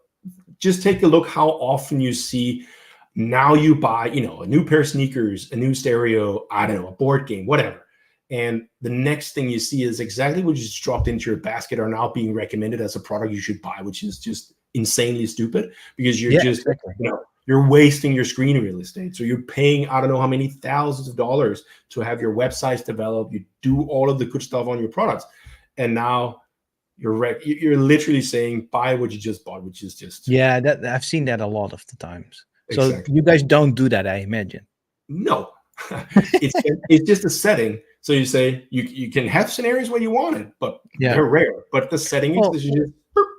just take a look how often you see, now you buy, a new pair of sneakers, a new stereo, I don't know, a board game, whatever. And the next thing you see is exactly what you just dropped into your basket are now being recommended as a product you should buy, which is just insanely stupid, because you're just exactly. you're wasting your screen real estate. So you're paying, I don't know how many thousands of dollars to have your websites developed. You do all of the good stuff on your products, and now you're literally saying buy what you just bought, which is just that I've seen that a lot of the times. So exactly. you guys don't do that, I imagine. No, it's just a setting. So you say you can have scenarios where you want it, but they're rare. But the setting is you just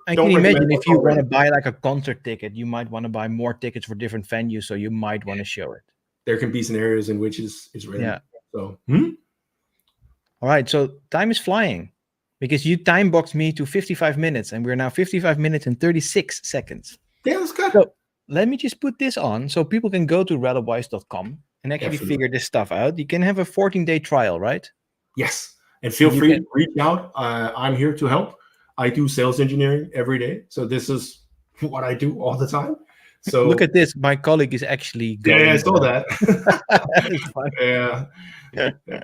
I can imagine if you want to buy like a concert ticket, you might want to buy more tickets for different venues, so you might want to show it. There can be scenarios in which it's rare. Yeah. So all right, so time is flying, because you time boxed me to 55 minutes, and we're now 55 minutes and 36 seconds. Yeah, that's good. So let me just put this on so people can go to relewise.com and actually figure this stuff out. You can have a 14-day trial, right? Yes, and feel free to reach out. I'm here to help. I do sales engineering every day, so this is what I do all the time. So look at this. My colleague is actually going. Yeah, I saw that. Yeah.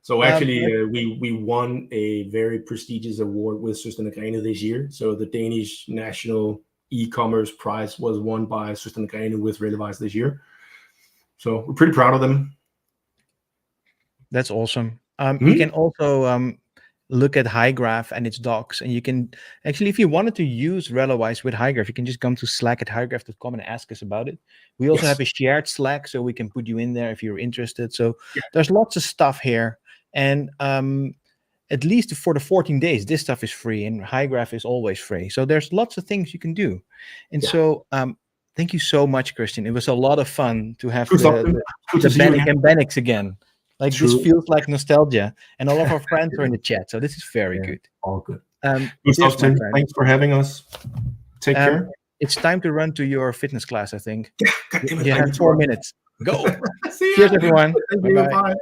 So actually, we won a very prestigious award with Søstrene Grene this year. So the Danish National E-commerce Prize was won by Søstrene Grene with Relewise this year. So we're pretty proud of them. That's awesome. You can also look at Hygraph and its docs, and you can actually, if you wanted to use Relewise with Hygraph, you can just come to slack@hygraph.com and ask us about it. We also have a shared Slack, so we can put you in there if you're interested. So there's lots of stuff here, and at least for the 14 days, this stuff is free, and Hygraph is always free. So there's lots of things you can do. And so thank you so much, Christian. It was a lot of fun to have the Bennik and Benniks again. Like this feels like nostalgia, and all of our friends are in the chat, so this is very good. All good. Thanks for having us. Take care. It's time to run to your fitness class, I think. Yeah, you have 4 minutes. Go. See Cheers, everyone. Bye.